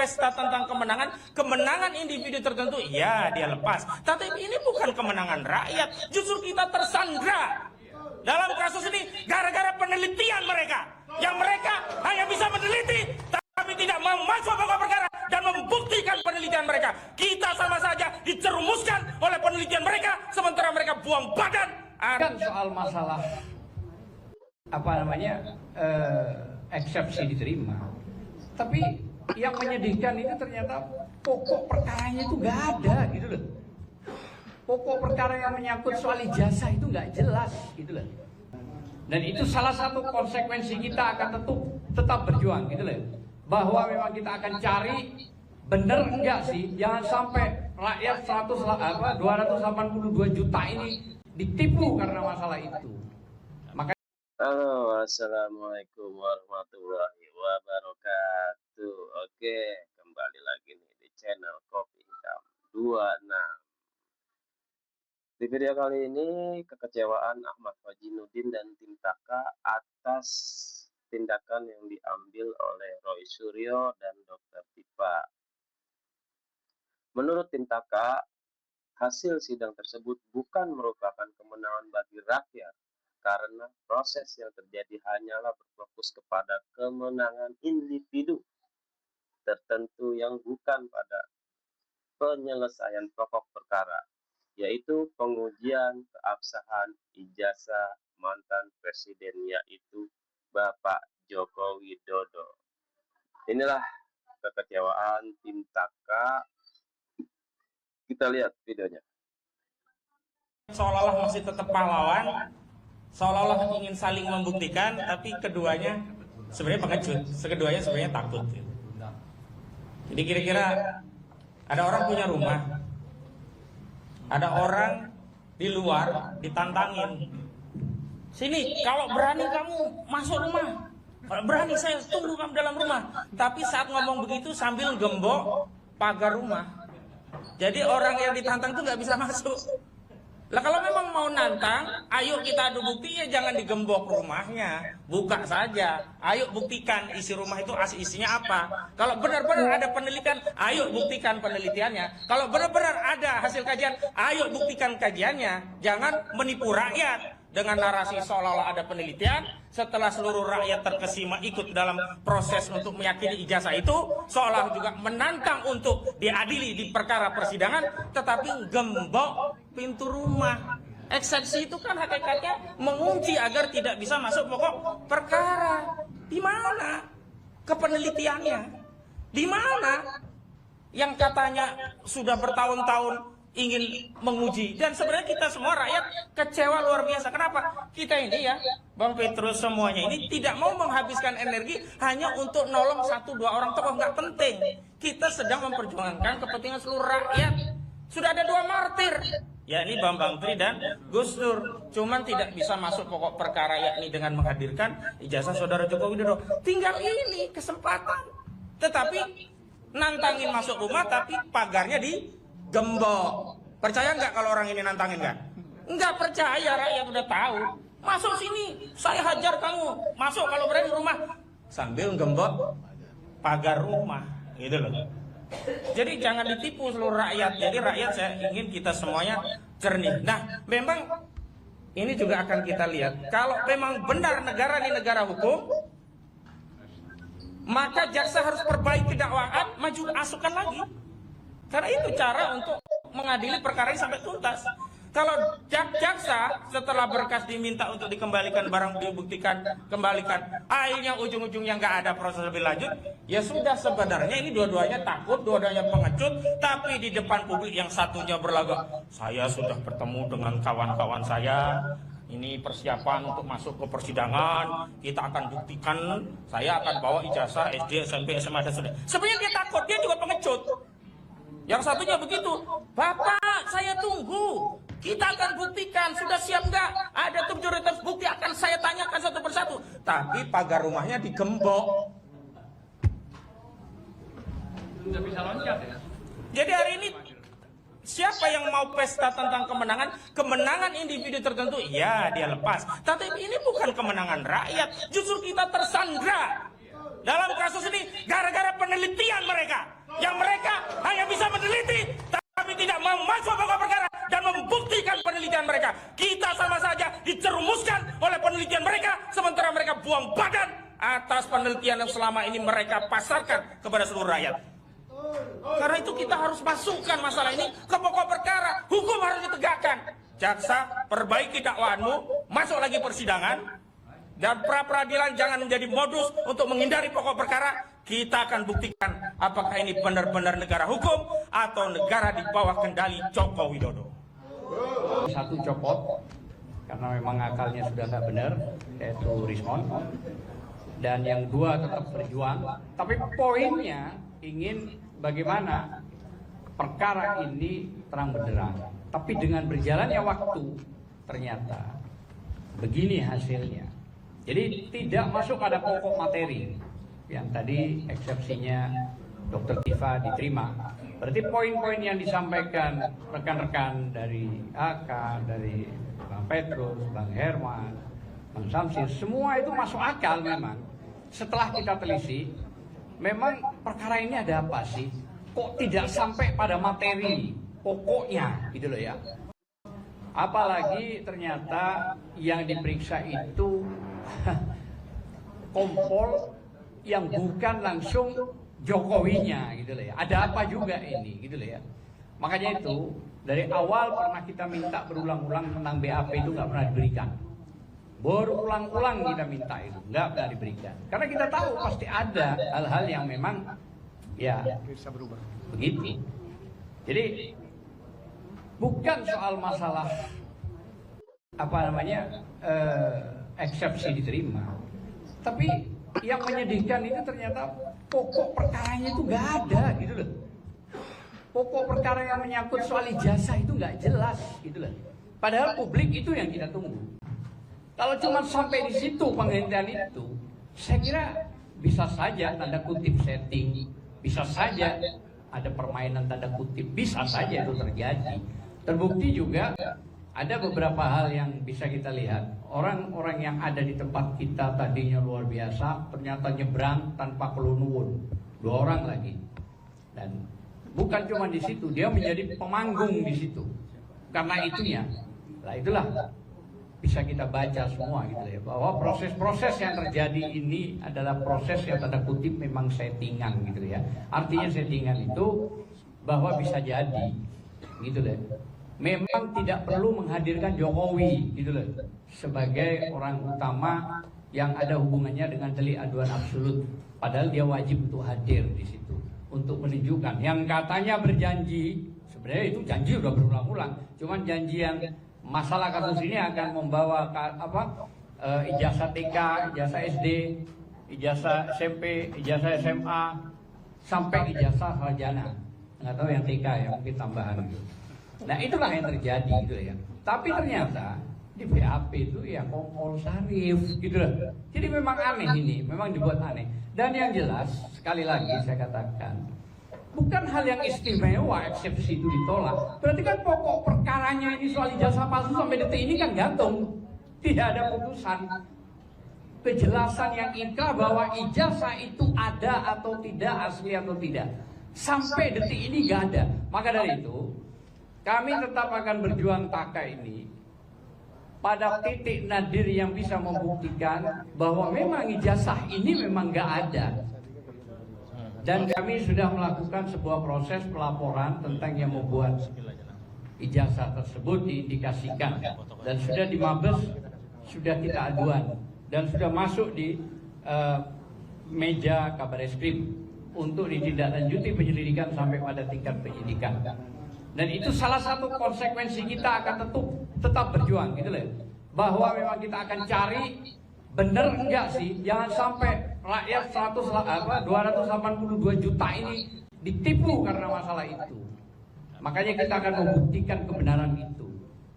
pesta tentang kemenangan individu tertentu, ya dia lepas. Tapi ini bukan kemenangan rakyat. Justru kita tersandra dalam kasus ini gara-gara penelitian mereka. Yang mereka hanya bisa meneliti, tapi tidak mau masuk pokok perkara dan membuktikan penelitian mereka. Kita sama saja dicerumuskan oleh penelitian mereka, sementara mereka buang badan. Kan soal masalah eksepsi diterima, tapi yang menyedihkan itu ternyata pokok perkaranya itu nggak ada gitu loh. Pokok perkara yang menyangkut soal ijazah itu nggak jelas gitu loh. Dan itu salah satu konsekuensi kita akan tetap berjuang gitu loh. Bahwa memang kita akan cari bener enggak sih, jangan sampai rakyat 282 juta ini ditipu karena masalah itu. Halo, assalamualaikum warahmatullahi wabarakatuh. Oke, kembali lagi nih di channel Kopi Hitam 26. Di video kali ini, kekecewaan Ahmad Fajinudin dan tim Taka atas tindakan yang diambil oleh Roy Suryo dan Dr. Tipa. Menurut tim Taka, hasil sidang tersebut bukan merupakan kemenangan bagi rakyat, karena proses yang terjadi hanyalah berfokus kepada kemenangan individu tertentu yang bukan pada penyelesaian pokok perkara, yaitu pengujian keabsahan ijazah mantan presiden, yaitu Bapak Joko Widodo. Inilah kekecewaan tim Taka. Kita lihat videonya. Seolah-olah masih tetap pahlawan, seolah-olah ingin saling membuktikan, tapi keduanya sebenarnya pengecut, keduanya sebenarnya takut. Jadi kira-kira ada orang punya rumah, ada orang di luar ditantangin, sini kalau berani kamu masuk rumah, kalau berani saya tunggu kamu dalam rumah. Tapi saat ngomong begitu sambil gembok pagar rumah, jadi orang yang ditantang itu nggak bisa masuk. Lah kalau memang mau nantang, ayo kita adu bukti, ya jangan digembok rumahnya, buka saja. Ayo buktikan isi rumah itu isinya apa. Kalau benar-benar ada penelitian, ayo buktikan penelitiannya. Kalau benar-benar ada hasil kajian, ayo buktikan kajiannya. Jangan menipu rakyat dengan narasi seolah-olah ada penelitian, setelah seluruh rakyat terkesima ikut dalam proses untuk meyakini ijazah itu, seolah juga menantang untuk diadili di perkara persidangan, tetapi gembok pintu rumah. Eksepsi itu kan hakikatnya mengunci agar tidak bisa masuk pokok perkara. Di mana kepenelitiannya? Di mana yang katanya sudah bertahun-tahun ingin menguji? Dan sebenarnya kita semua rakyat kecewa luar biasa. Kenapa? Kita ini ya, Bang Petrus, semuanya ini tidak mau menghabiskan energi hanya untuk nolong 1-2 orang tokoh, nggak penting. Kita sedang memperjuangkan kepentingan seluruh rakyat. Sudah ada 2 martir, yakni Bambang Tri dan Gus Dur. Cuman tidak bisa masuk pokok perkara, yakni dengan menghadirkan ijazah saudara Joko Widodo. Tinggal ini kesempatan. Tetapi nantangin masuk rumah, tapi pagarnya digembok. Percaya nggak kalau orang ini nantangin kan? Nggak percaya, rakyat udah tahu. Masuk sini, saya hajar kamu. Masuk kalau berani rumah. Sambil gembok pagar rumah, gitu loh. Jadi jangan ditipu seluruh rakyat. Jadi rakyat, saya ingin kita semuanya jernih. Nah, memang ini juga akan kita lihat. Kalau memang benar negara ini negara hukum, maka jaksa harus perbaiki dakwaan, maju asukan lagi. Karena itu cara untuk mengadili perkara ini sampai tuntas. Kalau jaksa setelah berkas diminta untuk dikembalikan, barang dibuktikan, kembalikan, akhirnya ujung-ujungnya nggak ada proses lebih lanjut, ya sudah. Sebenarnya ini dua-duanya takut, dua-duanya pengecut, tapi di depan publik yang satunya berlagak, saya sudah bertemu dengan kawan-kawan saya, ini persiapan untuk masuk ke persidangan, kita akan buktikan, saya akan bawa ijazah SD, SMP, SMA, dan sebagainya. Sebenarnya dia takut, dia juga pengecut. Yang satunya begitu, Bapak saya tunggu, kita akan buktikan, sudah siap nggak? Ada 700 bukti akan saya tanyakan satu persatu. Tapi pagar rumahnya digembok. Sudah bisa loncat ya? Jadi hari ini siapa yang mau pesta tentang kemenangan individu tertentu, ya dia lepas. Tapi ini bukan kemenangan rakyat, justru kita tersandra dalam kasus ini gara-gara penelitian mereka. Yang mereka hanya bisa meneliti, tapi tidak mau masuk pokok perkara dan membuktikan penelitian mereka. Kita sama saja dicerumuskan oleh penelitian mereka, sementara mereka buang badan atas penelitian yang selama ini mereka pasarkan kepada seluruh rakyat. Karena itu kita harus masukkan masalah ini ke pokok perkara. Hukum harus ditegakkan. Jaksa, perbaiki dakwaanmu, masuk lagi persidangan. Dan pra-peradilan jangan menjadi modus untuk menghindari pokok perkara. Kita akan buktikan apakah ini benar-benar negara hukum atau negara di bawah kendali Joko Widodo. Satu copot, karena memang akalnya sudah nggak benar, yaitu Rismon. Dan yang dua tetap berjuang. Tapi poinnya ingin bagaimana perkara ini terang benderang. Tapi dengan berjalannya waktu, ternyata begini hasilnya. Jadi tidak masuk pada pokok materi yang tadi eksepsinya Dr. Tifa diterima. Berarti poin-poin yang disampaikan rekan-rekan dari AK, dari Bang Petrus, Bang Herman, Bang Samsir, semua itu masuk akal memang. Setelah kita telisik, memang perkara ini ada apa sih? Kok tidak sampai pada materi pokoknya gitu loh ya. Apalagi ternyata yang diperiksa itu kompol yang bukan langsung Jokowinya gitu loh ya. Ada apa juga ini gitu loh ya. Makanya itu dari awal pernah kita minta berulang-ulang tentang BAP itu nggak pernah diberikan. Berulang-ulang kita minta itu nggak pernah diberikan. Karena kita tahu pasti ada hal-hal yang memang ya bisa berubah. Begitu. Jadi bukan soal masalah apa namanya eksepsi diterima, tapi yang menyedihkan itu ternyata pokok perkaranya itu nggak ada gitu loh. Pokok perkara yang menyangkut soal ijazah itu nggak jelas gitu loh. Padahal publik itu yang kita tunggu. Kalau cuma sampai di situ penghentian itu, saya kira bisa saja tanda kutip setting, bisa saja ada permainan tanda kutip, bisa saja itu terjadi. Terbukti juga ada beberapa hal yang bisa kita lihat. Orang-orang yang ada di tempat kita tadinya luar biasa, ternyata nyebrang tanpa perlu nuwun. 2 orang lagi. Dan bukan cuma di situ, dia menjadi pemanggung di situ. Karena itunya, lah itulah bisa kita baca semua gitu ya, bahwa proses-proses yang terjadi ini adalah proses yang tanda kutip memang settingan gitu ya. Artinya settingan itu bahwa bisa jadi gitu deh. Memang tidak perlu menghadirkan Jokowi gitu loh sebagai orang utama yang ada hubungannya dengan delik aduan absolut, padahal dia wajib untuk hadir di situ untuk menunjukkan yang katanya berjanji. Sebenarnya itu janji udah berulang-ulang, cuman janjian masalah kasus ini akan membawa ijazah TK, ijazah SD, ijazah SMP, ijazah SMA, sampai ijazah sarjana. Nggak tahu yang TK ya, mungkin tambahan gitu. Nah itulah yang terjadi gitu ya. Tapi ternyata di BAP itu ya kompol sarif gitu loh. Jadi memang aneh ini, memang dibuat aneh. Dan yang jelas sekali lagi saya katakan, bukan hal yang istimewa eksepsi itu ditolak. Berarti kan pokok perkaranya ini soal ijazah palsu sampai detik ini kan gantung. Tidak ada putusan. Kejelasan yang inkrah bahwa ijazah itu ada atau tidak, asli atau tidak. Sampai detik ini gak ada. Maka dari itu kami tetap akan berjuang takai ini pada titik nadir yang bisa membuktikan bahwa memang ijazah ini memang gak ada. Dan kami sudah melakukan sebuah proses pelaporan tentang yang membuat ijazah tersebut diindikasikan. Dan sudah di Mabes, sudah kita aduan. Dan sudah masuk di meja Kabar Eskrim untuk ditindaklanjuti penyelidikan sampai pada tingkat penyidikan. Dan itu salah satu konsekuensi kita akan tetap berjuang gitu loh. Bahwa memang kita akan cari bener enggak sih, jangan sampai rakyat 282 juta ini ditipu karena masalah itu. Makanya kita akan membuktikan kebenaran itu.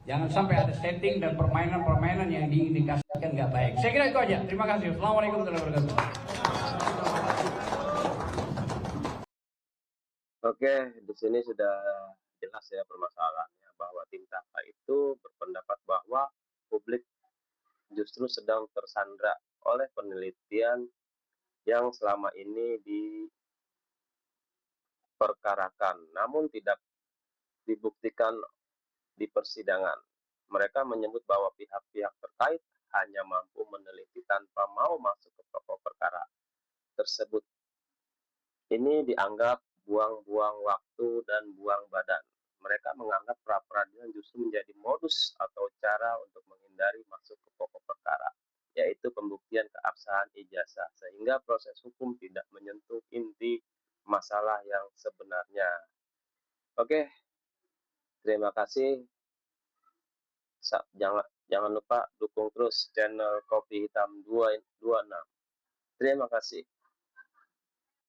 Jangan sampai ada setting dan permainan-permainan yang diindikasikan nggak baik. Saya kira itu aja. Terima kasih. Assalamualaikum warahmatullahi wabarakatuh. Oke, di sini sudah jelas ya permasalahannya, bahwa tim Taka itu berpendapat bahwa publik justru sedang tersandra oleh penelitian yang selama ini diperkarakan, namun tidak dibuktikan di persidangan. Mereka menyebut bahwa pihak-pihak terkait hanya mampu meneliti tanpa mau masuk ke pokok perkara tersebut. Ini dianggap buang-buang waktu dan buang badan. Mereka menganggap pra-peradilan justru menjadi modus atau cara untuk menghindari masuk ke pokok perkara, yaitu pembuktian keabsahan ijazah, sehingga proses hukum tidak menyentuh inti masalah yang sebenarnya. Oke, terima kasih. Jangan lupa dukung terus channel Kopi Hitam 226. Terima kasih.